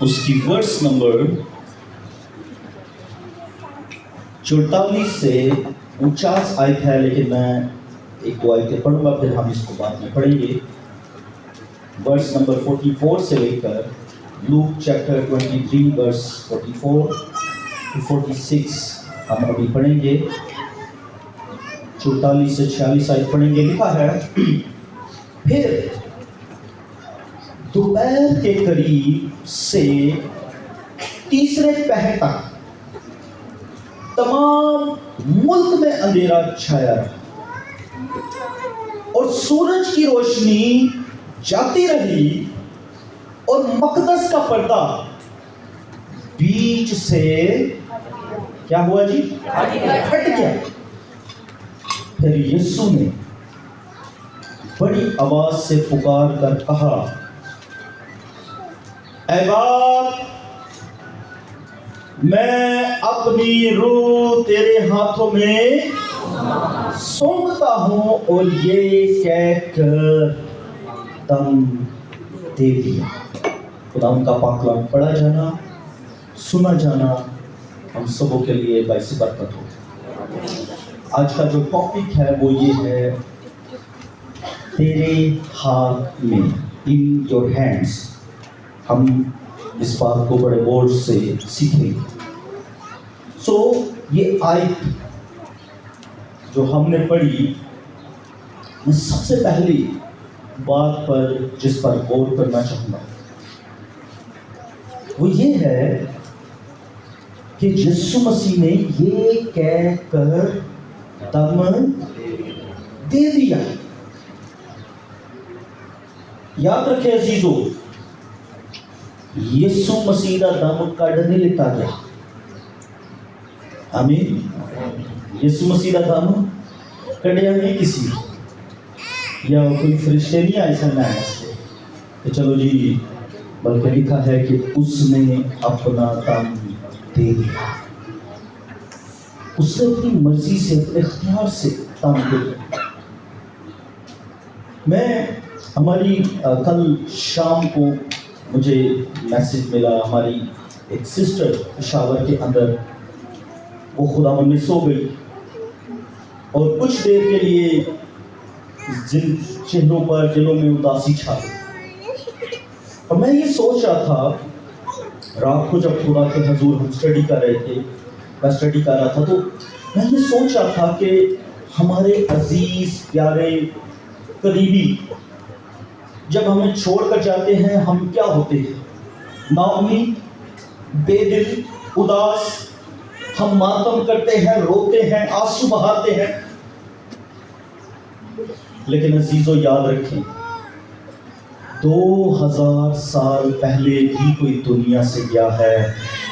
اس کی verse number 44 سے 49 آیت ہے، لیکن میں ایک دو آیتیں پڑھوں گا، پھر ہم اس کو بعد میں پڑھیں گے۔ ورس نمبر 44 سے لے کر لوک چیپٹر 23 ورس 44 to 46 ہم ابھی پڑھیں گے۔ 44 سے 46 آیت پڑھیں گے۔ لکھا ہے، پھر دوپہر کے قریب سے تیسرے پہر تک تمام ملک میں اندھیرا چھایا رہا اور سورج کی روشنی جاتی رہی اور مقدس کا پردہ بیچ سے کیا ہوا جی؟ ہٹ گیا۔ پھر یسوع نے بڑی آواز سے پکار کر کہا، اے باپ، میں اپنی روح تیرے ہاتھوں میں سونپتا ہوں، اور یہ کہہ کر دم دے دیا۔ خدا ان کا پاک کلام پڑھا جانا، سنا جانا ہم سبوں کے لیے باعث برکت ہو۔ آج کا جو ٹاپک ہے وہ یہ ہے، تیرے ہاتھ میں، ان یور ہینڈس۔ ہم اس بات کو بڑے غور سے سیکھیں گے۔ یہ آیت جو ہم نے پڑھی، میں سب سے پہلی بات پر جس پر غور کرنا چاہوں گا وہ یہ ہے کہ یسوع مسیح نے یہ کہہ کر دم دے دیا۔ یاد رکھیں عزیزو، یسوع مسیح کا دم کڈ نہیں لیتا گیا۔ آمین۔ یسوع مسیح کا دم کڈیا نہیں کسی، یا کوئی فرشتے نہیں آئے سن کہ چلو جی، بلکہ لکھا ہے کہ اس نے اپنا دم دے دیا۔ اس نے اپنی مرضی سے، اپنے اختیار سے دم دے دیا۔ ہماری کل شام کو مجھے میسج ملا، ہماری ایک سسٹر پشاور کے اندر، وہ خداوند میں سو گئی اور کچھ دیر کے لیے جن چہروں پر، دلوں میں اداسی چھا گئی۔ اور میں یہ سوچ رہا تھا رات کو جب خدا کے حضور ہم اسٹڈی کر رہے تھے، میں اسٹڈی کر رہا تھا، تو میں یہ سوچ رہا تھا کہ ہمارے عزیز پیارے قریبی جب ہمیں چھوڑ کر جاتے ہیں، ہم کیا ہوتے ہیں؟ نا امید، بے دل، اداس، ہم ماتم کرتے ہیں، روتے ہیں، آنسو بہاتے ہیں۔ لیکن عزیزو یاد رکھیں، 2000 سال پہلے بھی کوئی دنیا سے گیا ہے،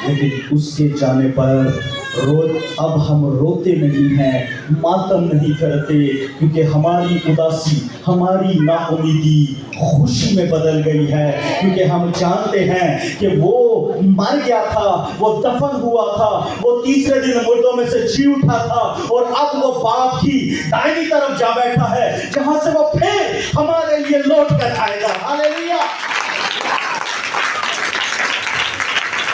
لیکن اس کے جانے پر اب ہم روتے نہیں ہیں، ماتم نہیں کرتے، کیونکہ ہماری اداسی، ہماری نا امیدی خوشی میں بدل گئی ہے، کیونکہ ہم جانتے ہیں کہ وہ مر گیا تھا، وہ دفن ہوا تھا، وہ تیسرے دن مردوں میں سے جی اٹھا تھا، اور اب وہ باپ کی دائیں طرف جا بیٹھا ہے، جہاں سے وہ پھر ہمارے لیے لوٹ کر آئے گا۔ ہاللیلویہ۔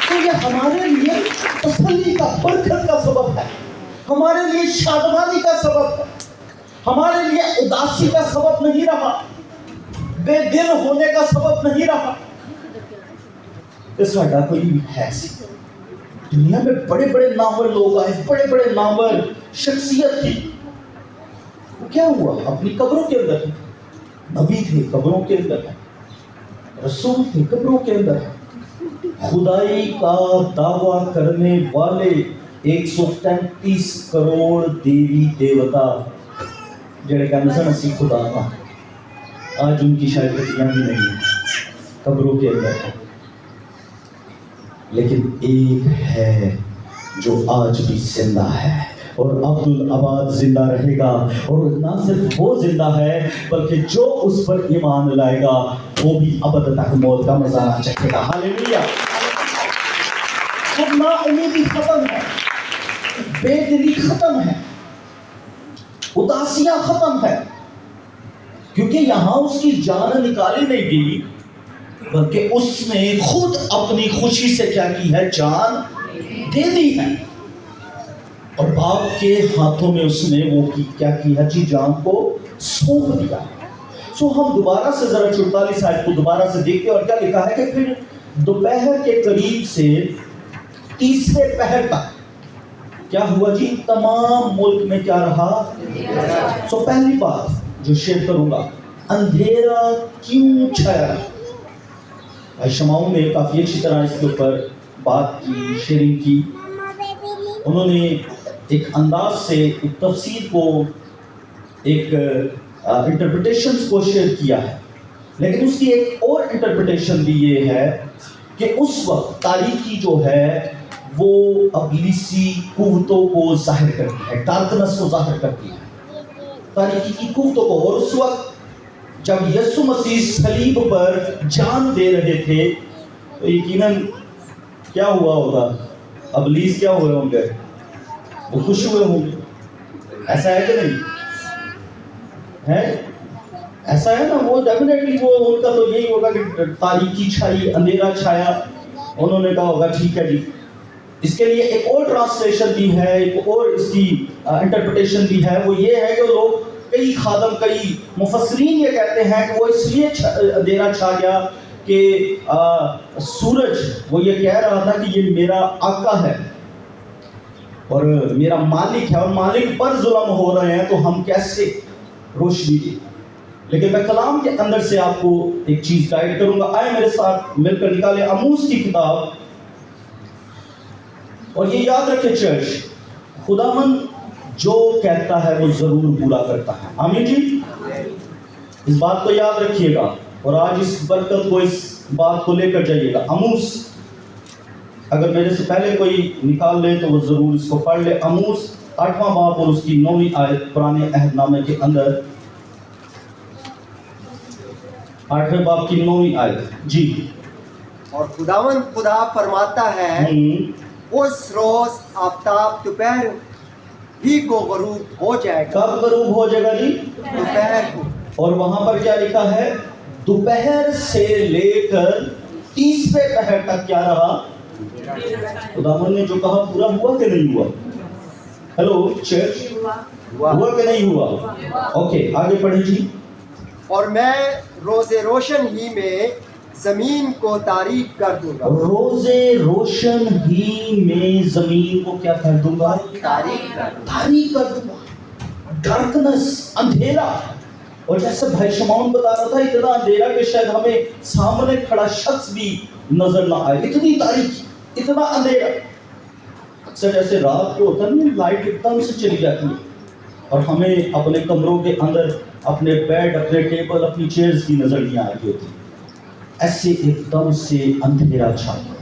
تو یہ ہمارے لیے تسلی کا، برکت کا سبب ہے، ہمارے لیے شادمانی کا سبب ہے، ہمارے لیے اداسی کا سبب نہیں رہا، بے دل ہونے کا سبب نہیں رہا۔ اس وقت کوئی ہے دنیا میں بڑے بڑے نامور لوگ آئے، بڑے بڑے نامور شخصیت تھی، وہ کیا ہوا؟ اپنی قبروں کے اندر، نبی تھے قبروں کے اندر، رسول تھے قبروں کے اندر، خدائی کا دعویٰ کرنے والے 133 کروڑ دیوی دیوتا جڑے کہنے سن اسی خدا کا، آج ان کی شاید ہڈیاں بھی نہیں ہیں، قبروں کے اندر ہے۔ لیکن ایک ہے جو آج بھی زندہ ہے، اور عبدالآباد زندہ رہے گا، اور نہ صرف وہ زندہ ہے بلکہ جو اس پر ایمان لائے گا وہ بھی ابد تک موت کا مزہ نہ چکھے گا۔ ہاللیلویہ۔ اب نا امیدی ختم ہے، بے دلی ختم ہے، اداسیاں ختم ہے، کیونکہ یہاں اس کی جان نکالی نہیں گئی، بلکہ اس نے خود اپنی خوشی سے کیا کی ہے؟ جان دے دی ہے، اور باپ کے ہاتھوں میں اس نے وہ کیا کی ہے جی؟ جان کو سونپ دیا۔ سو ہم دوبارہ سے ذرا 44 آیت کو دوبارہ سے دیکھتے ہیں، اور کیا لکھا ہے کہ پھر دوپہر کے قریب سے تیسرے پہر تک کیا ہوا جی؟ تمام ملک میں کیا رہا؟ سو پہلی بات جو شیئر کروں گا، اندھیرا کیوں چھایا؟ بھائی شماؤں نے کافی اچھی طرح اس کے اوپر بات کی، شیئرنگ کی۔ انہوں نے ایک انداز سے ایک تفسیر کو، ایک انٹرپریٹیشنز کو شیئر کیا ہے، لیکن اس کی ایک اور انٹرپریٹیشن بھی یہ ہے کہ اس وقت تاریکی جو ہے وہ ابلیسی قوتوں کو ظاہر کرتی ہے، ڈارکنس کو ظاہر کرتی ہے، تاریکی کی قوتوں کو۔ اور اس وقت جب یسوع مسیح صلیب پر جان دے رہے تھے تو یقیناً کیا ہوا ہوگا؟ ابلیس کیا ہوئے ہوں گے؟ وہ خوش ہوئے ہوں گے، ایسا ہے کہ نہیں ہے؟ ایسا ہے نا، وہ ڈیفینیٹلی وہ ان کا تو یہی ہوگا کہ تاریکی چھائی، اندھیرا چھایا، انہوں نے کہا ہوگا ٹھیک ہے جی۔ اس کے لیے ایک اور ٹرانسلیشن بھی ہے، ایک اور اس کی انٹرپریٹیشن بھی ہے، وہ یہ ہے کہ لوگ، کئی خادم، کئی مفسرین یہ کہتے ہیں کہ وہ اس لیے اندھیرا چھا گیا کہ سورج وہ یہ کہہ رہا تھا کہ یہ میرا آقا ہے اور میرا مالک ہے، اور مالک پر ظلم ہو رہے ہیں تو ہم کیسے روشنی دیں۔ لیکن میں کلام کے اندر سے آپ کو ایک چیز گائیڈ کروں گا۔ آئے میرے ساتھ مل کر نکالے آموز کی کتاب، اور یہ یاد رکھے چرچ، خداوند جو کہتا ہے وہ ضرور پورا کرتا ہے۔ آمین جی، اس بات کو یاد رکھیے گا، اور آج اس برکت کو، اس بات کو لے کر جائیے گا۔ آموز، اگر میرے سے پہلے کوئی نکال لے تو وہ ضرور اس کو پڑھ لے۔ آموز 8واں باب اور اس کی 9ویں آیت پرانے عہد نامے کے اندر، 8ویں باب کی 9ویں آیت جی۔ اور خداوند خدا فرماتا ہے، اس روز آفتاب دوپہر ہی کو غروب ہو جائے گا۔ کب غروب ہو جائے گا جی؟ دوپہر کو۔ اور وہاں پر کیا لکھا ہے؟ دوپہر سے لے کر تیسرے پہر تک کیا رہا؟ خداوند نے جو کہا پورا ہوا کہ نہیں ہوا؟ ہیلو چرچ، ہوا کہ نہیں ہوا؟ اوکے، آگے پڑھیں جی۔ اور میں روز روشن ہی میں زمین کو تاریک کر دوں گا۔ روز روشن ہی میں زمین کو کیا کر دوں گا؟ تاریک کر دوں گا۔ تاریک کر دوں گا، ڈارکنس، اندھیرا۔ اور جیسے بھائی شمعون بتا رہا تھا، اتنا اندھیرا کہ شاید ہمیں سامنے کھڑا شخص بھی نظر نہ آئے، اتنی تاریکی، اتنا اندھیرا۔ اکثر جیسے رات کو ہوتا نہیں، لائٹ ایک دم سے چلی جاتی ہے اور ہمیں اپنے کمروں کے اندر اپنے بیڈ، اپنے ٹیبل، اپنی چیئرز کی نظر نہیں آ رہی ہوتی، ایسے ایک دم سے اندھیرا چھا گیا۔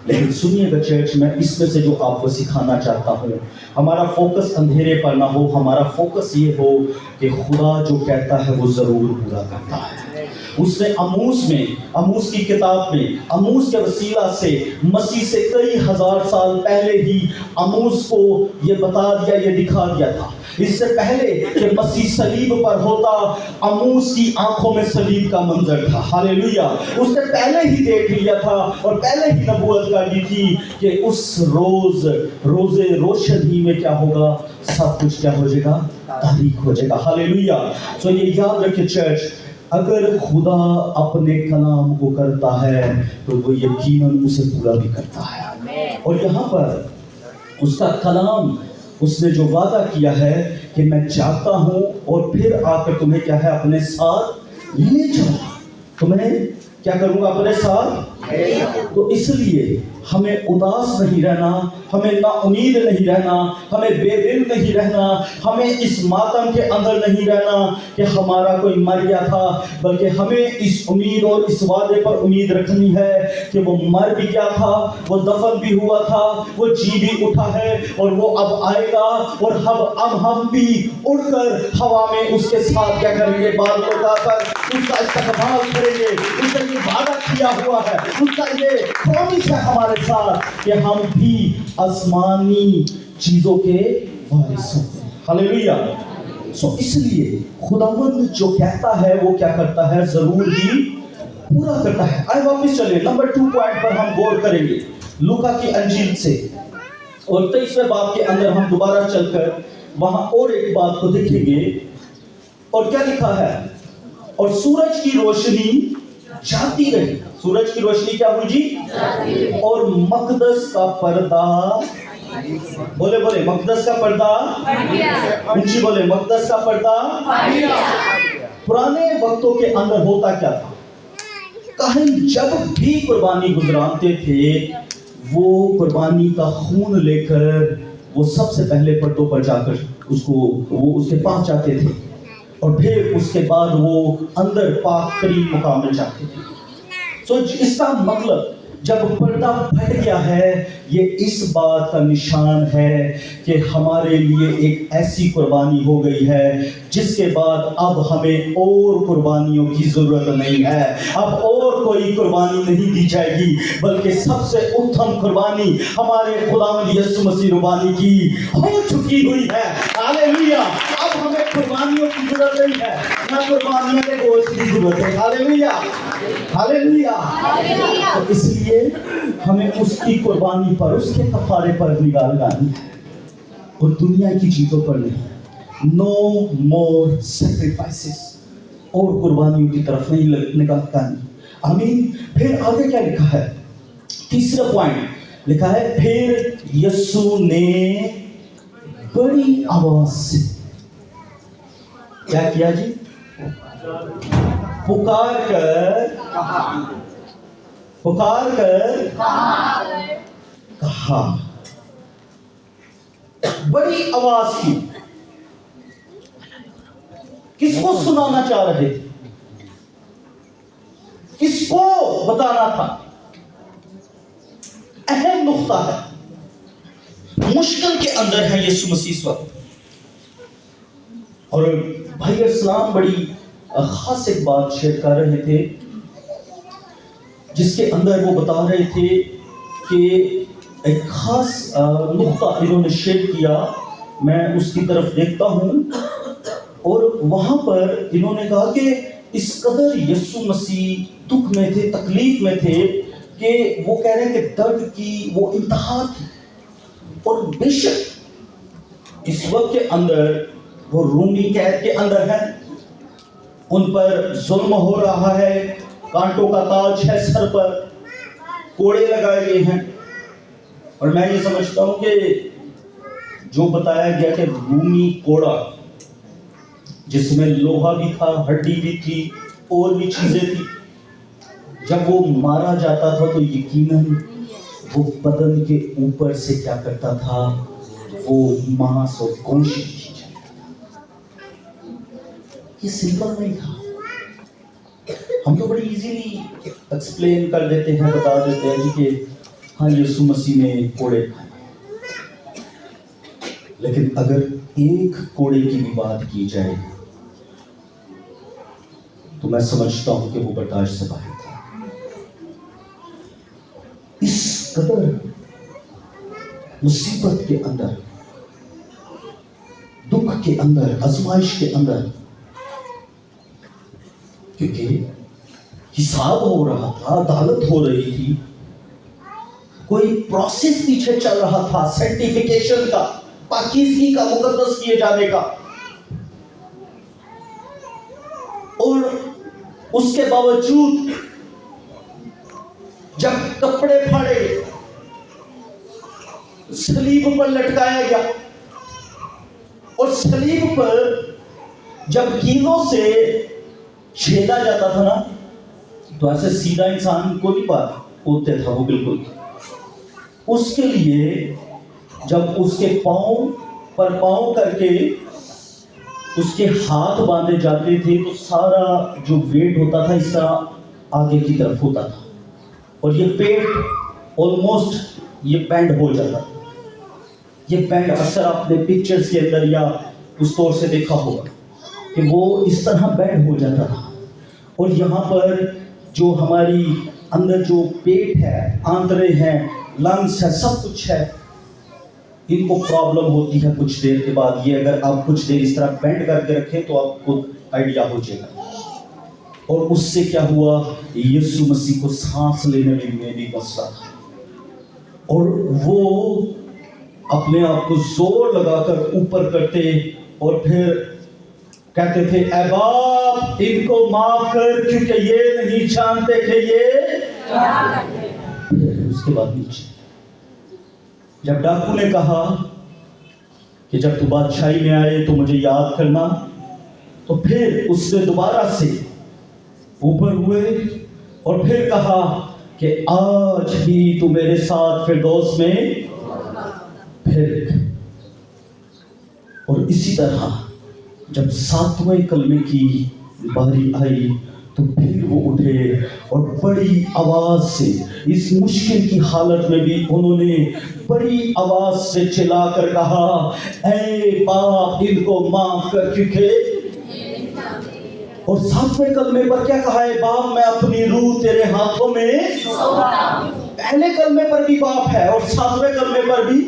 لیکن سنیے گا چرچ، میں اس میں سے جو آپ کو سکھانا چاہتا ہوں، ہمارا فوکس اندھیرے پر نہ ہو، ہمارا فوکس یہ ہو کہ خدا جو کہتا ہے وہ ضرور پورا کرتا ہے۔ اس نے آموز کی کتاب میں، آموز کے وسیلہ سے مسیح سے کئی ہزار سال پہلے ہی آموز کو یہ بتا دیا، یہ دکھا دیا تھا۔ اس سے پہلے کہ مسیح صلیب پر ہوتا، آموز کی آنکھوں میں صلیب کا منظر تھا۔ ہاللیلویہ، اس نے پہلے ہی دیکھ لیا تھا اور پہلے ہی نبوت کر دی تھی کہ اس روز روشن ہی میں کیا ہوگا؟ سب کچھ کیا ہو جائے گا؟ تاریک ہو جائے گا۔ ہاللیلویہ۔ سو یہ یاد رکھے چرچ، اگر خدا اپنے کلام کو کرتا ہے تو وہ یقیناً اسے پورا بھی کرتا ہے۔ اور یہاں پر اس کا کلام، اس نے جو وعدہ کیا ہے کہ میں چاہتا ہوں اور پھر آ کر تمہیں کیا ہے؟ اپنے ساتھ لے جاؤں گا، تمہیں کیا کروں گا؟ اپنے ساتھ۔ تو اس لیے ہمیں اداس نہیں رہنا، ہمیں نا امید نہیں رہنا، ہمیں بے دل نہیں رہنا، ہمیں اس ماتم کے اندر نہیں رہنا کہ ہمارا کوئی مر گیا تھا، بلکہ ہمیں اس امید اور اس وعدے پر امید رکھنی ہے کہ وہ مر بھی گیا تھا، وہ دفن بھی ہوا تھا، وہ جی بھی اٹھا ہے اور وہ اب آئے گا، اور اب ہم بھی اڑ کر ہوا میں اس کے ساتھ کیا کریں گے؟ بال اڑا کر اس کا استقبال کریں گے۔ اس نے یہ وعدہ کیا ہوا ہے، اس کا یہ پرومس ہے ہمارے ساتھ کہ ہم بھی آسمانی چیزوں کے وارث ہوں گے۔ ہاللیلویہ۔ سو اس لیے خداوند جو کہتا ہے وہ کیا کرتا ہے؟ ضرور ہی पूरा करता है। आइए वापस चले नंबर 2 पॉइंट पर हम गौर करेंगे लूका की अंजील से, और 23वें बाब के अंदर हम दोबारा चलकर वहां और एक बात को देखेंगे। और क्या लिखा है? और सूरज की रोशनी जाती रही। सूरज की रोशनी क्या हुई जी? और मकदस का पर्दा, बोले बोले मकदस का पर्दा, ऊंची बोले मकदस का पर्दा। पुराने वक्तों के अंदर होता क्या था? काहिन जब भी कुर्बानी गुजराते थे, वो कुर्बानी का खून लेकर वो सबसे पहले पर्दों पर जाकर वो उसके पास जाते थे, और फिर उसके बाद वो अंदर पाक तरीन मुकाम में जाते थे। तो इसका मतलब जब पर्दा फट गया है, ये इस बात का निशान है कि हमारे लिए एक ऐसी कुर्बानी हो गई है जिसके बाद अब हमें और कुर्बानियों की जरूरत नहीं है। अब और कोई कुर्बानी नहीं दी जाएगी, बल्कि सबसे उत्तम कुर्बानी हमारे खुदावंद यीशु मसीह रुबानी की हो चुकी हुई है। हालेलुया। अब हमें कुर्बानियों की जरूरत नहीं है, ना कुर्बानियों के गोश्त की जरूरत है। Hallelujah, hallelujah. तो इसलिए हमें उसकी कुर्बानी पर, उसके कफारे पर निगाह लगानी है, और दुनिया की चीजों पर नहीं। नो मोर सैक्रिफाइसेस, और कुर्बानियों की तरफ नहीं निगाह लगानी। आमीन। फिर आगे क्या लिखा है? तीसरा पॉइंट लिखा है, फिर यीशु ने बड़ी आवाज से क्या किया जी? पुकार कर कहा। बड़ी आवाज की। किसको सुनाना चाह रहे थे? किसको बताना था? अहम नुक्ता है, मुश्किल के अंदर है यीशु मसीह इस वक्त। और भाई इस्लाम बड़ी खास एक बात शेयर कर रहे थे, जिसके अंदर वो बता रहे थे कि एक खास नुक्ता इन्होंने शेयर किया। मैं उसकी तरफ देखता हूं, और वहां पर इन्होंने कहा कि इस कदर यीशु मसीह दुख में थे, तकलीफ में थे, कि वो कह रहे हैं कि दर्द की वो इंतहा थी। और बेशक इस वक्त के अंदर वो रूमी कैद के अंदर है, उन पर जुल्म हो रहा है, कांटों का ताज है सर पर, कोड़े लगाए गए हैं। और मैं ये समझता हूं कि जो बताया गया कि रूमी कोड़ा, जिसमें लोहा भी था, हड्डी भी थी, और भी चीजें थी, जब वो मारा जाता था तो यकीनन वो बदन के ऊपर से क्या करता था? वो मांस और गोश्त खींच जाता था। ये सिंपल नहीं था। हम तो बड़ी इजीली एक्सप्लेन कर देते हैं, बता देते हैं जी कि हाँ यीशु मसीह ने कोड़े खाए। लेकिन अगर एक कोड़े की भी बात की जाए तो मैं समझता हूं कि वो बर्दाश्त से बाहर था। इस कदर मुसीबत के अंदर, दुख के अंदर, आजमाइश के अंदर, क्योंकि हिसाब हो रहा था, अदालत हो रही थी, कोई प्रोसेस पीछे चल रहा था, सर्टिफिकेशन का, पाकीज़गी का, मुकद्दस किए जाने का। और उसके बावजूद जब कपड़े फाड़े गए, सलीब पर लटकाया गया, और सलीब पर जब कीलों से छेदा जाता था ना, तो ऐसे सीधा इंसान को नहीं होते था वो, बिल्कुल। उसके लिए जब उसके पांव पर पांव करके उसके हाथ बांधे जाते थे, तो सारा जो वेट होता था इस तरह आगे की तरफ होता था, और ये पेट ऑलमोस्ट ये बैंड हो जाता था। ये बैंड अक्सर आपने पिक्चर्स के अंदर या उस तौर से देखा होगा कि वो इस तरह बैंड हो जाता था। और यहाँ पर जो हमारी अंदर जो पेट है, आंतरे हैं, लंग्स है, सब कुछ है, इनको प्रॉब्लम होती है कुछ देर के बाद। ये अगर आप कुछ देर इस तरह बेंड करके रखें तो आपको आइडिया हो जाएगा। और उससे क्या हुआ, यीशु मसीह को सांस लेने में भी मसला था और वो अपने आप को जोर लगाकर ऊपर करते और फिर कहते थे, ऐ बाप इनको माफ कर क्योंकि ये नहीं जानते कि ये क्या करते। फिर उसके बाद नीचे जब डाकू ने कहा कि जब तू बादशाही में आए तो मुझे याद करना, तो फिर उससे दोबारा से ऊपर हुए और फिर कहा कि आज ही तू मेरे साथ फिरदौस में फिर। और इसी तरह जब 7वें कलमे की बारी आई तो फिर वो उठे और बड़ी आवाज से, इस मुश्किल की हालत में भी उन्होंने बड़ी आवाज से चिल्लाकर कहा, ऐ बाप इनको माफ कर क्योंकि। और 7वें कलमे पर क्या कहा है, बाप मैं अपनी रूह तेरे हाथों में। पहले कलमे पर भी बाप है और 7वें कलमे पर भी,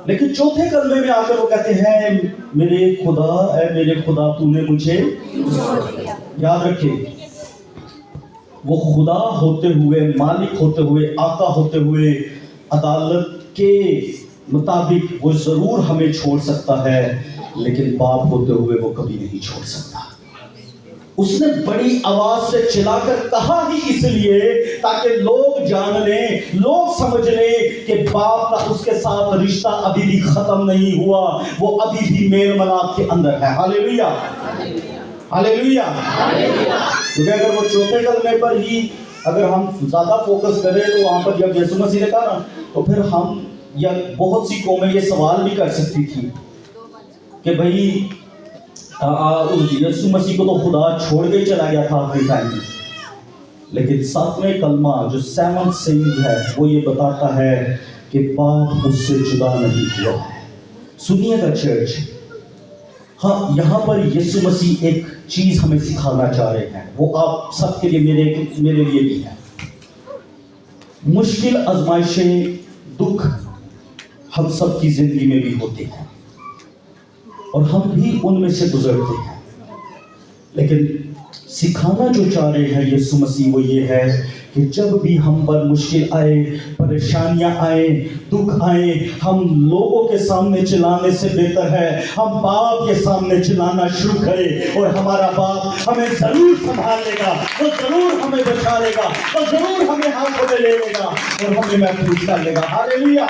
लेकिन चौथे कलमे में आकर वो कहते हैं, मेरे खुदा तूने मुझे। याद रखिए, वो खुदा होते हुए, मालिक होते हुए, आका होते हुए, अदालत के मुताबिक वो जरूर हमें छोड़ सकता है, लेकिन बाप होते हुए वो कभी नहीं छोड़ सकता। उसने बड़ी आवाज से चिल्लाकर कहा ही इसलिए ताकि लोग जान लें, लोग समझ लें कि बाप का उसके साथ रिश्ता अभी भी खत्म नहीं हुआ, वो अभी भी मेल मिलाप के अंदर है। Hallelujah, hallelujah. क्योंकि अगर वो चौथे कलमे पर ही अगर हम ज्यादा फोकस करें तो वहां पर जब यीशु मसीह ने कहा ना, तो फिर हम या बहुत सी कौमें ये सवाल भी कर सकती थी कि भाई यीशु मसीह को तो खुदा छोड़ के चला गया था आखिरी टाइम में, लेकिन 7वें कलमा जो 7th सेइंग है वो ये बताता है कि बाप उससे जुदा नहीं हुआ है। सुनिएगा चर्च, हाँ यहाँ पर यीशु मसीह एक चीज हमें सिखाना चाह रहे हैं, वो आप सबके लिए, मेरे लिए भी है। मुश्किल आजमाइशें, दुख हम सब की जिंदगी में भी होते हैं और हम भी उनमें से गुजरते हैं, लेकिन सिखाना जो चाह रहे हैं यीशु मसीह वो ये है कि जब भी हम पर मुश्किल आए, परेशानियां आए, दुख आए, हम लोगों के सामने चिल्लाने से बेहतर है हम बाप के सामने चिल्लाना शुरू करें और हमारा बाप हमें जरूर संभाल लेगा, वो जरूर हमें बचा लेगा, वो जरूर हमें हाथों में ले लेगा और हमें महफूज कर लेगा। Hallelujah,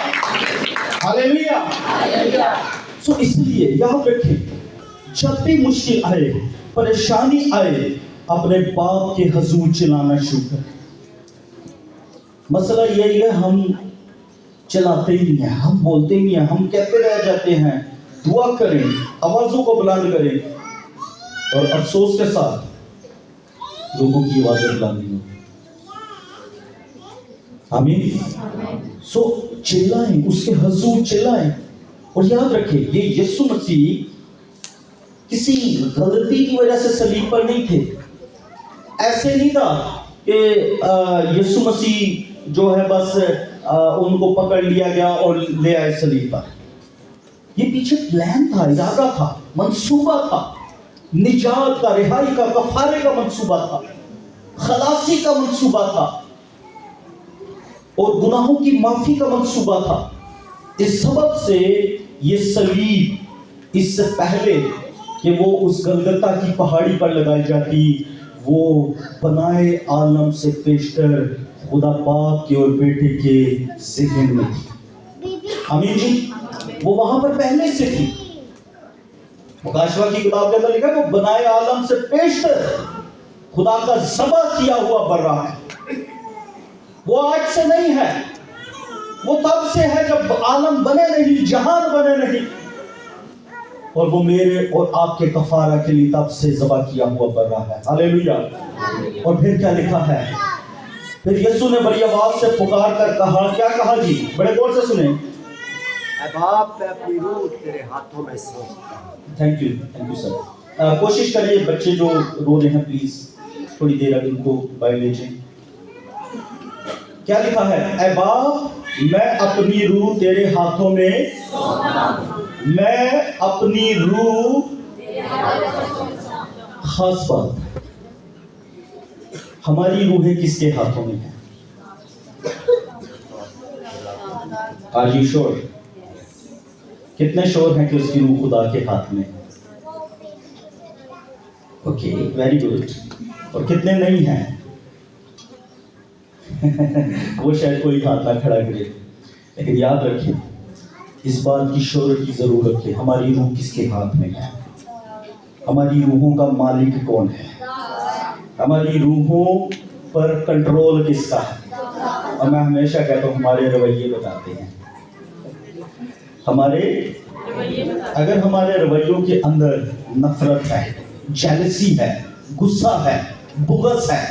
hallelujah, hallelujah. सो इसलिए याद रखें, जब भी मुश्किल आए, परेशानी आए, अपने बाप के हुजूर चिल्लाना शुरू करें। मसला यही है, हम चलाते ही नहीं है, हम बोलते ही नहीं है, हम कहते रह जाते हैं। दुआ करें, आवाजों को बुलंद करें और अफसोस के साथ लोगों की आवाजें बुलंद नहीं होती। आमीन। सो चिल्लाएं, उसके हुजूर चिल्लाएं। और याद रखें, ये यीशु मसीह किसी गलती की वजह से सलीब पर नहीं थे। ऐसे नहीं था कि यीशु मसीह जो है बस उनको पकड़ लिया गया और ले आए सलीब पर। ये पीछे प्लान था, इरादा था, मंसूबा था, निजात का, रिहाई का, कफारे का मंसूबा था, खलासी का मंसूबा था और गुनाहों की माफी का मंसूबा था। इस सबब से ये सलीब, इससे पहले कि वो उस गलगता की पहाड़ी पर लगाई जाती, वो बनाए आलम से पेशतर खुदा बाप के और बेटे के ज़िहन में थी। आमीन जी, वो वहां पर पहले से थी। मुकाशवा की किताब के अंदर लिखा है, वो बनाए आलम से पेशतर खुदा का ज़बा किया हुआ बर्रा है। वो आज से नहीं है, वो तब से है जब आलम बने नहीं, जहान बने नहीं, और वो मेरे और आपके कफारा के लिए तब से ज़बा किया हुआ बर्रा है। हालेलुया। और फिर क्या लिखा है, फिर यीशु ने बड़ी आवाज से पुकार कर कहा, क्या कहा जी, बड़े गौर से सुने, ऐ बाप मैं अपनी रूह तेरे हाथों में सौंपता हूं। Thank you sir. कोशिश करिए बच्चे जो रो रहे हैं प्लीज थोड़ी देर अगर उनको बाहर ले जाएं। क्या लिखा है, ऐ बाप मैं अपनी रूह तेरे हाथों में, मैं अपनी रूह, खास बात, हमारी रूहें किसके हाथों में है? आज यू श्योर? कितने श्योर हैं कि उसकी रूह खुदा के हाथ में? Okay, very good. और कितने नहीं हैं? वो शायद कोई हाथ ना खड़ा करे, लेकिन याद रखें, इस बात की श्योरिटी जरूर रखें, हमारी रूह किसके हाथ में है? हमारी रूहों का मालिक कौन है? हमारी रूहों पर कंट्रोल किसका है? और मैं हमेशा कहता हूँ, हमारे रवैये बताते हैं। अगर हमारे रवैयों के अंदर नफरत है, जेलसी है, गुस्सा है, बुग़्ज़ है,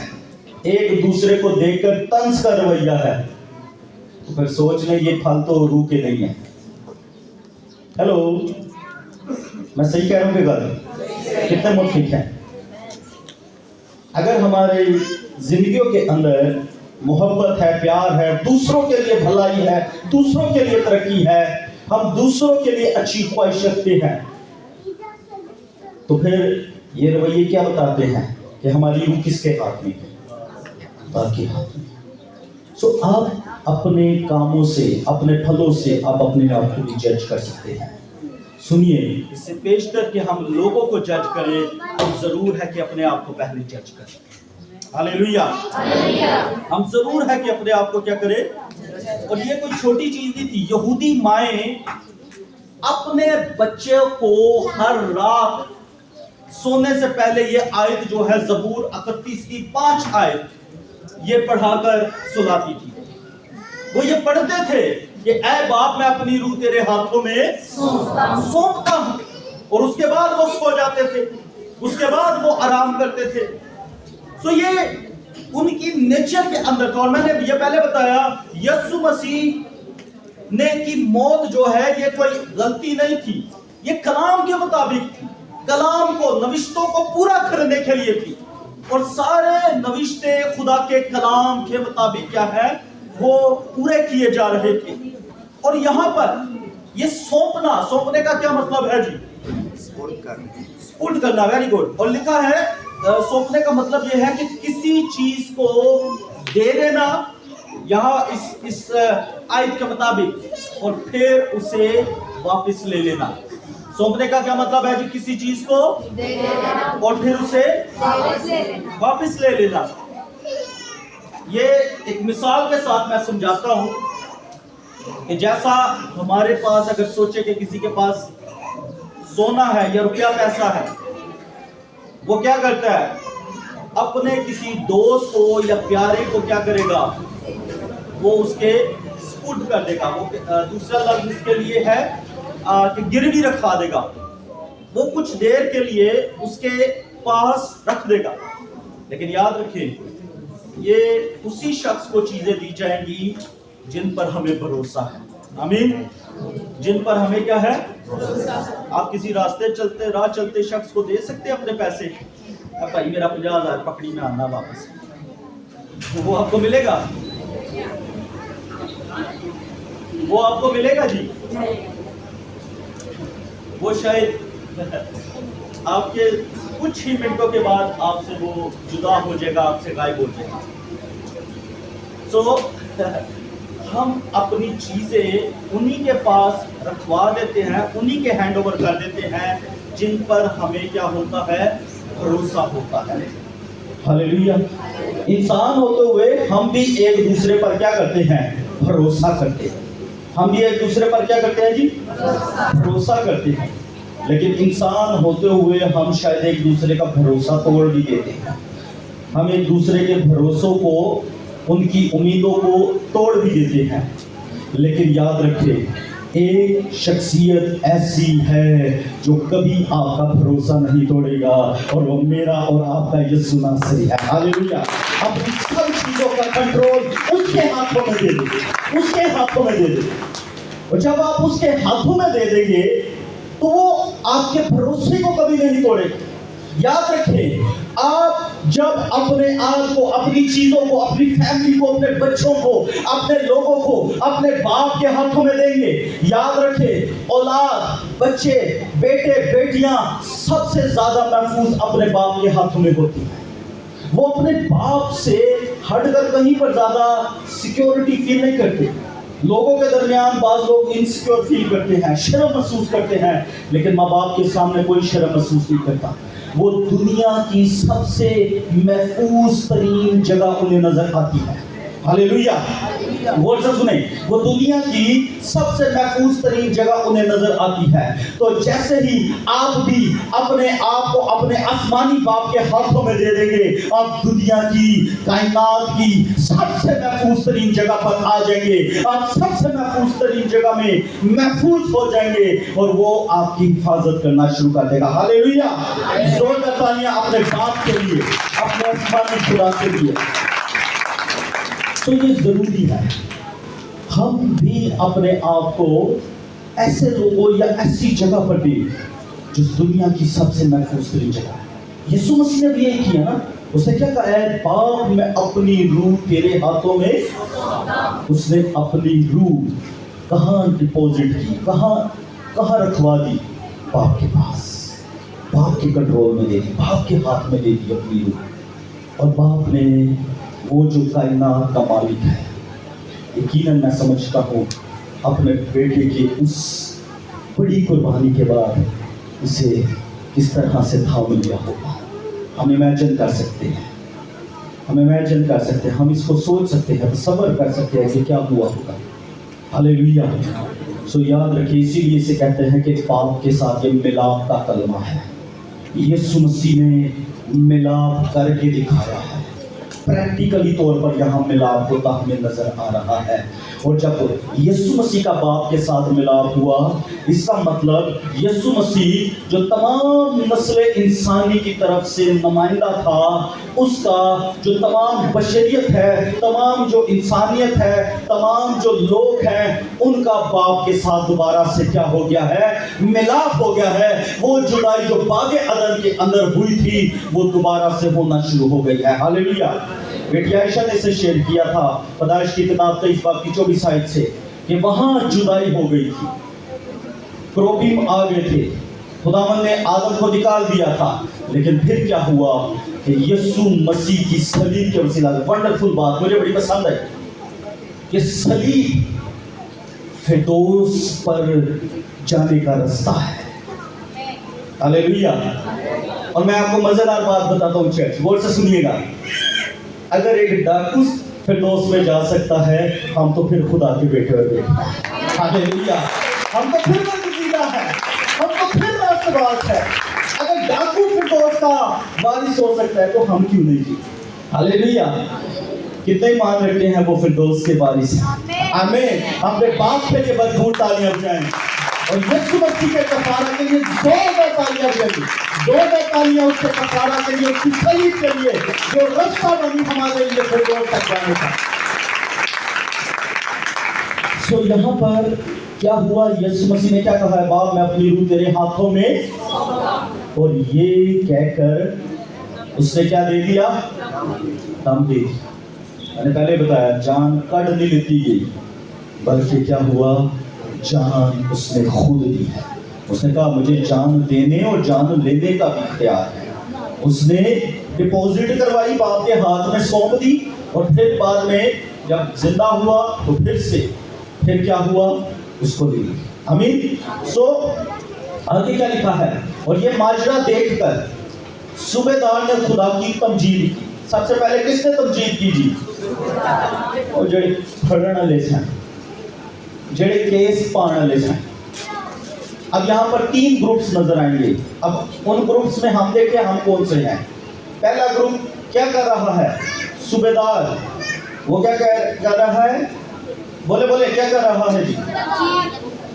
एक दूसरे को देखकर तंज का रवैया है, तो फिर सोच लें ये फल तो रूह के नहीं है। हेलो, मैं सही कह रहा हूँ कि गलत? कितने मुतफिक हैं? अगर हमारे जिंदगियों के अंदर मोहब्बत है, प्यार है, दूसरों के लिए भलाई है, दूसरों के लिए तरक्की है, हम दूसरों के लिए अच्छी ख्वाहिश रखते हैं, तो फिर ये रवैये क्या बताते हैं कि हमारी रूह किसके हाथ में है? आपके हाथ में। सो आप अपने कामों से, अपने फलों से आप अपने आप को भी जज कर सकते हैं। सुनिए, इससे पेशतर कि हम लोगों को जज करें, हम जरूर है कि अपने आप को पहले जज करें। हालेलुया। हम जरूर है कि अपने आप को क्या करें। और ये कोई छोटी चीज नहीं थी। यहूदी माएँ अपने बच्चे को हर रात सोने से पहले ये आयत जो है ज़बूर 31 की 5 आयत ये पढ़ाकर सुलाती थी। वो ये पढ़ते थे कि ऐ बाप, मैं अपनी रूह तेरे हाथों में सौंपता हूं। और उसके बाद वो सो जाते थे, उसके बाद वो आराम करते थे। तो ये उनकी नेचर के अंदर था। और मैंने ये पहले बताया, यीशु मसीह ने की मौत जो है ये कोई गलती नहीं थी, ये कलाम के मुताबिक थी। कलाम को, नविश्तों को पूरा करने के लिए थी। और सारे नविश्ते खुदा के कलाम के मुताबिक क्या है, वो पूरे किए जा रहे थे। और यहाँ पर ये सौंपने का क्या मतलब है जी? स्पुर्द करना। Very good. और लिखा है सौंपने का मतलब ये है कि किसी चीज को दे देना, यहाँ इस आयत के मुताबिक, और फिर उसे वापस ले लेना। सौंपने का क्या मतलब है जी? किसी चीज को दे देना और फिर उसे वापस ले लेना। ये एक मिसाल के साथ मैं समझाता हूं कि जैसा हमारे पास, अगर सोचे कि किसी के पास सोना है या रुपया पैसा है, वो क्या करता है, अपने किसी दोस्त को या प्यारे को क्या करेगा, वो उसके स्पुर्द कर देगा। वो दूसरा लफ्ज इसके लिए है कि गिरवी रखवा देगा। वो कुछ देर के लिए उसके पास रख देगा। लेकिन याद रखें, ये उसी शख्स को चीजें दी जाएंगी जिन पर हमें भरोसा है। आमीन। जिन पर हमें क्या है, आप किसी राह चलते शख्स को दे सकते हैं अपने पैसे, भाई मेरा 50,000 पकड़ी में आना वापस, वो आपको मिलेगा? वो आपको मिलेगा जी? वो शायद आपके कुछ ही मिनटों के बाद आपसे वो जुदा हो जाएगा, आपसे गायब हो जाएगा। तो हम अपनी चीजें उन्हीं के पास रखवा देते हैं, उन्हीं के हैंड ओवर कर देते हैं जिन पर हमें क्या होता है, भरोसा होता है। हालेलुया। इंसान होते हुए हम भी एक दूसरे पर क्या करते हैं, भरोसा करते हैं। हम भी एक दूसरे पर क्या करते हैं जी, भरोसा करते हैं। लेकिन इंसान होते हुए हम शायद एक दूसरे का भरोसा तोड़ भी देते हैं। हम एक दूसरे के भरोसों को, उनकी उम्मीदों को तोड़ भी देते हैं। लेकिन याद रखें, एक शख्सियत ऐसी है जो कभी आपका भरोसा नहीं तोड़ेगा, और वो मेरा और आपका यीशु नासरी है। हालेलुया। हम सब चीजों का कंट्रोल उसके हाथों में दे देंगे, उसके हाथों में दे देंगे। और जब आप उसके हाथों में दे देंगे तो वो आपके भरोसे को कभी नहीं तोड़ेगा। याद रखें, आप जब अपने आप को, अपनी चीजों को, अपनी फैमिली को, अपने बच्चों को, अपने लोगों को अपने बाप के हाथों में देंगे, याद रखें, औलाद, बच्चे, बेटे, बेटियां सबसे ज्यादा महफूज अपने बाप के हाथों में होती है। وہ اپنے باپ سے ہٹ کر کہیں پر زیادہ سیکیورٹی فیل نہیں کرتے. لوگوں کے درمیان بعض لوگ انسیکیور فیل کرتے ہیں, شرم محسوس کرتے ہیں, لیکن ماں باپ کے سامنے کوئی شرم محسوس نہیں کرتا. وہ دنیا کی سب سے محفوظ ترین جگہ انہیں نظر آتی ہے. ہاللیلویا. غور سے سنیں, وہ دنیا کی سب سے محفوظ ترین جگہ انہیں نظر آتی ہے. تو جیسے ہی آپ بھی اپنے آپ کو اپنے آسمانی باپ کے ہاتھوں میں دے دیں گے, آپ دنیا کی, کائنات کی سب سے محفوظ ترین جگہ پر آ جائیں گے. آپ سب سے محفوظ ترین جگہ میں محفوظ ہو جائیں گے اور وہ آپ کی حفاظت کرنا شروع کر دے گا. ہاللیلویا. زوردار تالیاں اپنے باپ کے لیے, اپنے آسمانی خدا کے لیے. تو یہ ضروری ہے ہم بھی اپنے آپ کو ایسے لوگوں یا ایسی جگہ پر دیں جو دنیا کی سب سے محفوظ ترین جگہ ہے. یسوع مسیح نے بھی یہی کیا نا. اس نے کیا کہا ہے, باپ میں اپنی روح تیرے ہاتھوں میں. اس نے اپنی روح کہاں ڈپوزٹ کی, کہاں رکھوا دی؟ باپ کے پاس, باپ کے کنٹرول میں دے دی, باپ کے ہاتھ میں دے دی اپنی روح. اور باپ نے وہ جو کائنات کا مالک ہے, یقیناً میں سمجھتا ہوں اپنے بیٹے کی اس بڑی قربانی کے بعد اسے کس طرح سے تھام لیا ہوگا. ہم امیجن کر سکتے ہیں, ہم اس کو سوچ سکتے ہیں, تصور کر سکتے ہیں کہ کیا ہوا ہوگا. ہاللیلویا. سو یاد رکھیے, اسی لیے اسے کہتے ہیں کہ باپ کے ساتھ یہ ملاپ کا کلمہ ہے. یسوع مسیح نے ملاپ کر کے دکھایا ہے. پریکٹیکلی طور پر یہاں ملاپ ہوتا ہمیں نظر آ رہا ہے. اور جب یسوع مسیح کا باپ کے ساتھ ملاپ ہوا, اس کا مطلب یسوع مسیح جو تمام نسل انسانی کی طرف سے نمائندہ تھا, اس کا جو تمام بشریت ہے, تمام جو انسانیت ہے, تمام جو لوگ ہیں, ان کا باپ کے ساتھ دوبارہ سے کیا ہو گیا ہے؟ ملاپ ہو گیا ہے. وہ جدائی جو باغ عدن کے اندر ہوئی تھی وہ دوبارہ سے ہونا شروع ہو گئی ہے. ہاللیلویا. بیٹی عائشہ نے اسے شیئر کیا تھا پیدائش کی کتاب 23 باب کی 24 آیت سے کہ وہاں جدائی ہو گئی تھی, کروبیم آ گئے تھے, خداوند نے آدم کو نکال دیا تھا. لیکن پھر کیا ہوا کہ یسوع مسیح کی صلیب کے وسیلہ سے, ونڈرفل بات مجھے بڑی پسند ہے کہ صلیب فردوس پر جانے کا رستہ ہے. ہاللیلویا. اور میں آپ کو مزیدار بات بتاتا ہوں چرچ, غور سے سنیے گا. اگر ایک ڈاکو فردوس میں جا سکتا ہے, ہم تو پھر خدا کے بیٹے ہوئے. ہاللیلویا. ہم تو پھر برگزیدہ ہے, ہم تو پھر راست باز ہے. اگر ڈاکو فردوس کا وارث ہو سکتا ہے تو ہم کیوں نہیں جی. ہاللیلویا. کتنے مان رکھتے ہیں وہ فردوس کے وارث ہیں. آمین. اپنے باپ کے لیے بھرپور تالیاں بجائیں اور یسوع مسیح کے کفارہ کے لیے زوردار تالیاں بجائیں. زوردار تالیاں اس کے کفارہ کے لیے, اس کی صلیب کے لیے جو رستہ بنی ہمارے لیے فردوس تک جانے کا. سو یہاں پر کیا ہوا؟ یسوع مسیح نے کیا کہا ہے؟ باپ میں اپنی روح تیرے ہاتھوں میں. اور یہ کہہ کر اس نے کیا دے دیا؟ دم دے دیا. میں نے پہلے بتایا جان کٹ نہیں لیتی گئی, بلکہ کیا ہوا؟ جان اس نے خود دی ہے. اس نے کہا مجھے جان دینے اور جان لینے کا بھی اختیار ہے. اس نے ڈپوزٹ کروائی, باپ کے ہاتھ میں سونپ دی, اور پھر بعد میں جب زندہ ہوا تو پھر کیا ہوا؟ اس کو دی. آمین. سو آگے کیا لکھا ہے؟ اور یہ ماجرا دیکھ کر صوبیدار نے خدا کی تمجید کی. سب سے پہلے کس نے تمجید کی جی؟ اور جڑے پھڑن والے سن, جڑے کیس پان والے سن. اب یہاں پر 3 گروپس نظر آئیں گے. اب ان گروپس میں ہم دیکھیں ہم کون سے ہیں. پہلا گروپ کیا کر رہا ہے؟ صوبیدار. وہ کیا کر رہا ہے؟ بولے کیا کر رہا ہے جی؟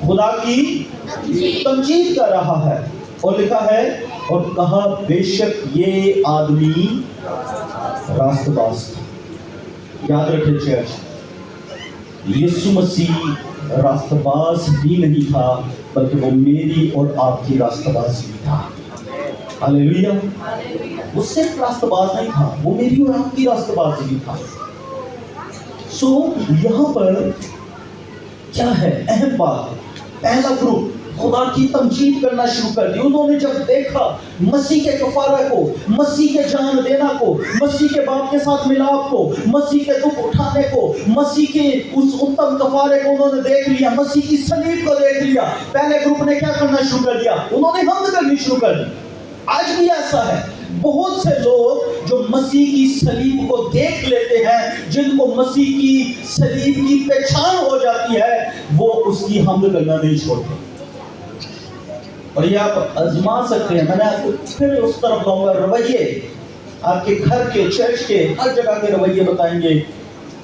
خدا کی تمجید کر رہا ہے. اور لکھا ہے اور کہا بے شک یہ آدمی راست باز تھا. یاد رکھے چرچ, یسوع مسیح راست باز ہی نہیں تھا بلکہ وہ میری اور آپ کی راست باز بھی تھا. ہاللیلویا. وہ صرف راست باز نہیں تھا, وہ میری اور آپ کی راست باز بھی تھا. سو یہاں پر کیا ہے اہم بات؟ پہلا گروپ खुदा की तमजीद करना शुरू कर दी। उन्होंने जब देखा मसीह के कफारा को, मसीह के जान देना को, मसीह के बाप के साथ मिलाप को, मसीह के दुख उठाने को, मसीह के उस उत्तम कफारे को उन्होंने देख लिया, मसीह की सलीब को देख लिया, पहले ग्रुप ने क्या करना शुरू कर दिया? उन्होंने हम्द करनी शुरू कर दी। आज भी ऐसा है, बहुत से लोग जो मसीह की सलीब को देख लेते हैं, जिनको मसीह की सलीब की पहचान हो जाती है, वो उसकी हम्द करना नहीं छोड़ते। और ये आप आजमा सकते हैं। मैंने आपको फिर उस तरफ लाऊंगा, रवैये आपके घर के, चर्च के, हर जगह के रवैये बताएंगे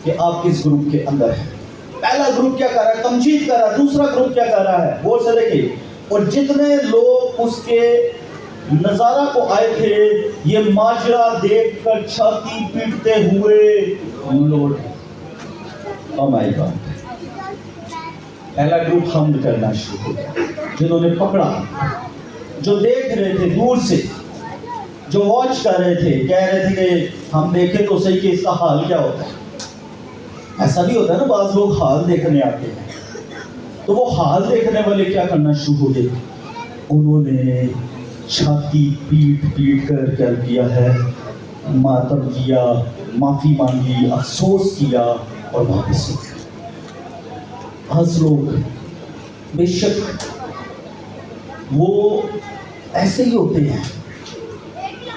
कि आप किस ग्रुप के अंदर हैं। पहला ग्रुप क्या कर रहा है? तमजीद कर रहा है। दूसरा ग्रुप क्या कर रहा है? गौर से देखिए। और जितने लोग उसके नजारा को आए थे, ये माजरा देखकर छाती पीटते हुए लौट। Oh my God. पहला ग्रुप हम्द करना शुरू हो गया, जिन्होंने पकड़ा, जो देख रहे थे दूर से, जो वॉच कर रहे थे, कह रहे थे कि हम देखें तो सही कि इसका हाल क्या होता है। ऐसा भी होता है ना, बाज़ लोग हाल देखने आते हैं, तो वो हाल देखने वाले क्या करना शुरू हो गए? उन्होंने छाती पीट पीट कर क्या किया है? मातम किया, माफी मांगी, अफसोस किया और वापस हो गए। आज लोग बेशक वो ऐसे ही होते हैं,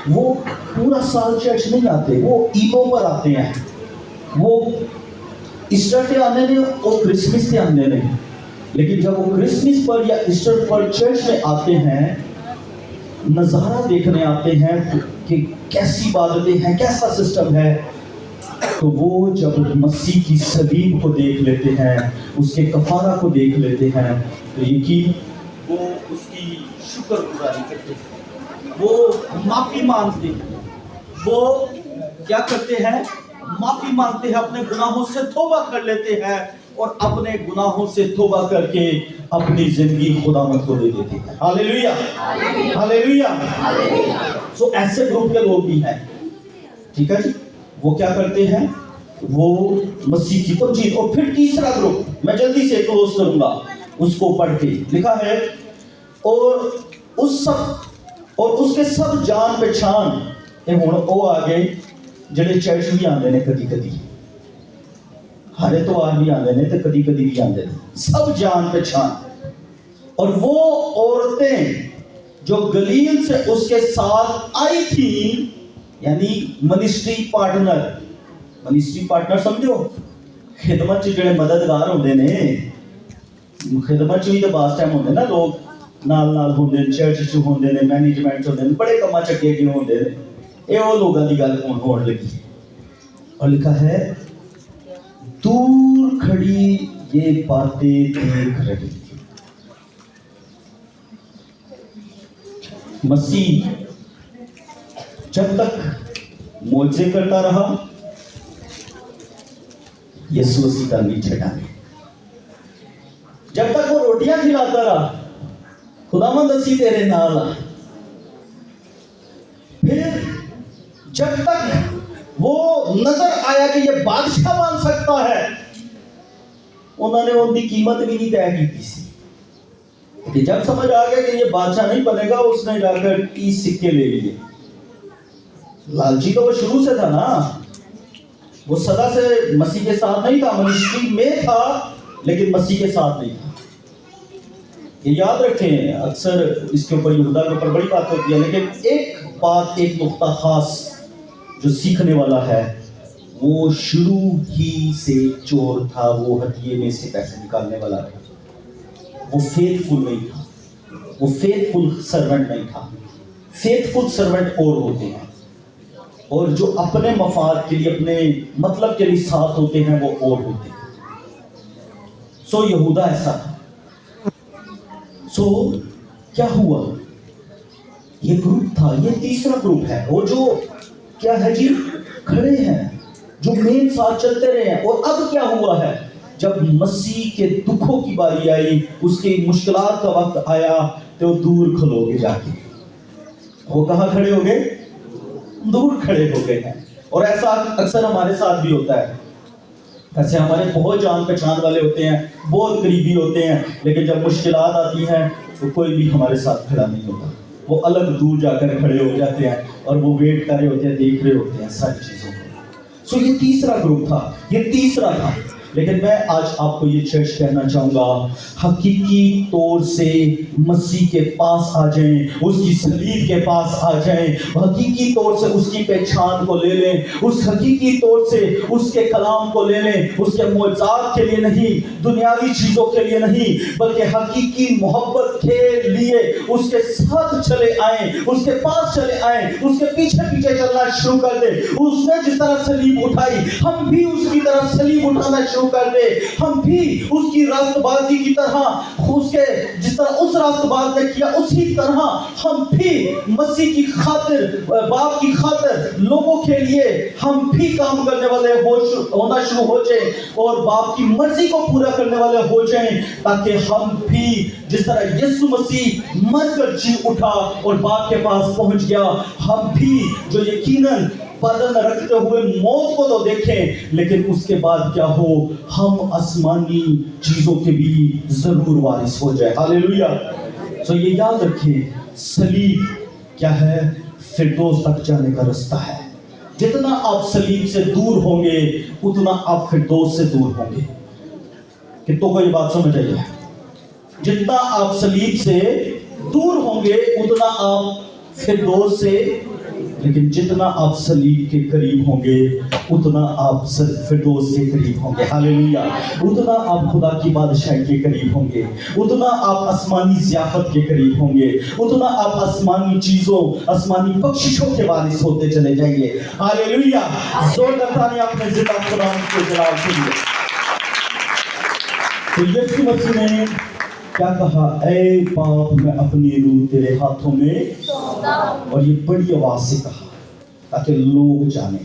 वो पूरा साल चर्च नहीं आते, वो ईदों पर आते हैं, वो ईस्टर के आने नहीं और क्रिसमस के आने नहीं, लेकिन जब वो क्रिसमस पर या ईस्टर पर चर्च में आते हैं, नज़ारा देखने आते हैं कि कैसी इबादतें हैं, कैसा सिस्टम है, तो वो जब मसीह की सलीब को देख लेते हैं, उसके कफारा को देख लेते हैं, तो यकीन वो उसकी शुक्रगुजारी करते हैं, वो माफ़ी मांगते हैं, वो क्या करते हैं? माफ़ी मांगते हैं, अपने गुनाहों से तौबा कर लेते हैं और अपने गुनाहों से तौबा करके अपनी जिंदगी खुदावंद को दे देते हैं। Hallelujah, hallelujah. सो ऐसे ग्रुप के लोग भी हैं, ठीक है जी। वो क्या करते हैं? वो मसीह की तमजीद। और फिर तीसरा ग्रुप, मैं जल्दी से क्लोज करूंगा उसको पढ़ के। लिखा है, और उस सब और उसके सब जान पहचान ये हुण वो आ गए ਜਿਹੜੇ ਚਰਚ ਵੀ ਆਉਂਦੇ ਨੇ कदी कदी, हर एतवार भी आते हैं तो कदी कदी भी आते हैं, सब जान पहचान। और वो औरतें जो गलील से उसके साथ आई थी, यानी मिनिस्ट्री पार्टनर समझो, खिदमत च जेड़े मददगार होंदे ने, खिदमत च भी तो बास टाइम होंदे ना, लोग नाल होंदे ने, चर्च च होंदे ने, मैनेजमेंट च होंदे ने, बड़े कम्मां च अगे अगे होंदे ने। ये वो लोगों की गल होने लगी है। और लिखा है, दूर खड़ी ये बातें देख रही थी। मसीह जब तक मौजे करता रहा, यीशु मसीह का नीचे डाले। जब तक वो रोटियां खिलाता रहा, खुदावंद मसीह तेरे नाल आ। फिर जब तक वो नजर आया कि ये बादशाह बन सकता है, उन्होंने उनकी कीमत भी नहीं तय की थी। कि जब समझ आ गया कि ये बादशाह नहीं बनेगा, उसने जाकर 30 सिक्के ले लिए। लालची तो वो शुरू से था ना, वो सदा से मसीह के साथ नहीं था, मिनिस्ट्री में था लेकिन मसीह के साथ नहीं था। ये याद रखें, अक्सर इसके ऊपर यहूदा के ऊपर बड़ी बात होती है, लेकिन एक बात, एक नुक्ता खास जो सीखने वाला है, वो शुरू ही से चोर था, वो हथिये में से पैसे निकालने वाला था, वो फेथफुल नहीं था, वो फेथफुल सर्वेंट नहीं था। फेथफुल सर्वेंट और होते हैं, और जो अपने मफाद के लिए, अपने मतलब के लिए साथ होते हैं, वो और होते हैं। सो यहूदा ऐसा था। सो क्या हुआ? ये ग्रुप था, ये तीसरा ग्रुप है, वो जो क्या है जी, खड़े हैं, जो मेन साथ चलते रहे हैं। और अब क्या हुआ है? जब मसीह के दुखों की बारी आई, उसकी मुश्किलात का वक्त आया, तो दूर खलोगे जाके। वो कहाँ खड़े हो गए? दूर खड़े हो गए हैं। और ऐसा अक्सर हमारे साथ भी होता है। ऐसे हमारे बहुत जान पहचान वाले होते हैं, बहुत करीबी होते हैं, लेकिन जब मुश्किलात आती हैं तो कोई भी हमारे साथ खड़ा नहीं होता, वो अलग दूर जाकर खड़े हो जाते हैं और वो वेट कर रहे होते हैं, देख रहे होते हैं सारी चीजों को। सो ये तीसरा ग्रुप था, ये तीसरा था। लेकिन मैं आज आपको ये चर्च कहना चाहूंगा, हकीकी तौर से मसीह के पास आ जाएं, उसकी सलीब के पास आ जाएं, हकीकी तौर से उसकी पहचान को ले लें, उस हकीकी तौर से उसके कलाम को ले लें, उसके मौजूद के लिए नहीं, दुनियावी चीजों के लिए नहीं, बल्कि हकीकी मोहब्बत के लिए उसके साथ चले आए, उसके पास चले आए, उसके पीछे पीछे चलना शुरू कर दे। उसने जिस तरह सलीब उठाई, हम भी उसकी तरह सलीब उठाना शुरू कर दे। हम भी उसकी रास्तबाजी की तरह, उसके जिस तरह उस रास्तबाज ने किया उसी तरह हम भी मसीह की खातिर, बाप की खातिर, लोगों के लिए हम भी काम करने वाले होना शुरू हो जाए और बाप की मर्जी को पूरा करने वाले हो जाएं, ताकि हम भी जिस तरह यीशु मसीह मर कर जी उठा और बाप के पास पहुंच गया, हम भी जो यकीनन बदन रखते हुए मौत को तो देखें, लेकिन उसके बाद क्या हो, हम आसमानी चीजों के भी जरूर वारिस हो जाए। हालेलुया। तो ये याद रखें, सलीब क्या है? फिरदौस तक जाने का रास्ता है। जितना आप सलीब से दूर होंगे उतना आप फिरदौस से दूर होंगे। कितनों को ये बात समझ आई है? जितना आप सलीब से दूर होंगे उतना आप फिरदौस से, लेकिन जितना आप सलीब के करीब होंगे उतना आप फिरदौस के करीब होंगे। हालेलुया। उतना आप खुदा की बादशाही के करीब होंगे, उतना आप आसमानी ज़ियाफत के करीब होंगे, उतना आप आसमानी चीजों, आसमानी बख्शिशों के वारिस होते चले जाएंगे। हालेलुया। जोरदार तालियां अपने जिंदा खुदा के जलाल के लिए। तो यीशु मसीह ने क्या कहा? ऐ बाप, मैं अपनी रूह तेरे हाथों में, और ये बड़ी आवाज से कहा ताकि लोग जाने,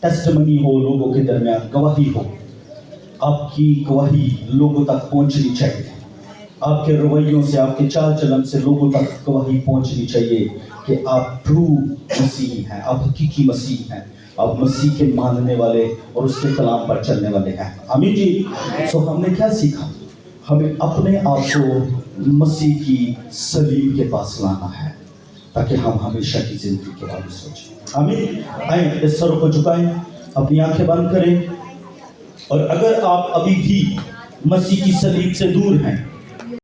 टेस्टमनी हो, लोगों के दरमियान गवाही हो। आपकी गवाही लोगों तक पहुंचनी चाहिए, आपके रवैयों से, आपके चाल चलन से लोगों तक गवाही पहुंचनी चाहिए कि आप ट्रू मसीह हैं, आप हकीकी मसीह हैं, आप मसीह के मानने वाले और उसके कलाम पर चलने वाले हैं। आमीन जी। सो हमने क्या सीखा? हमें अपने आप को मसीह की सलीब के पास लाना है ताकि हम हमेशा की जिंदगी के बारे में सोचें। आमीन। आए, इस सरों को झुकाएं, अपनी आंखें बंद करें, और अगर आप अभी भी मसीह की सलीब से दूर हैं,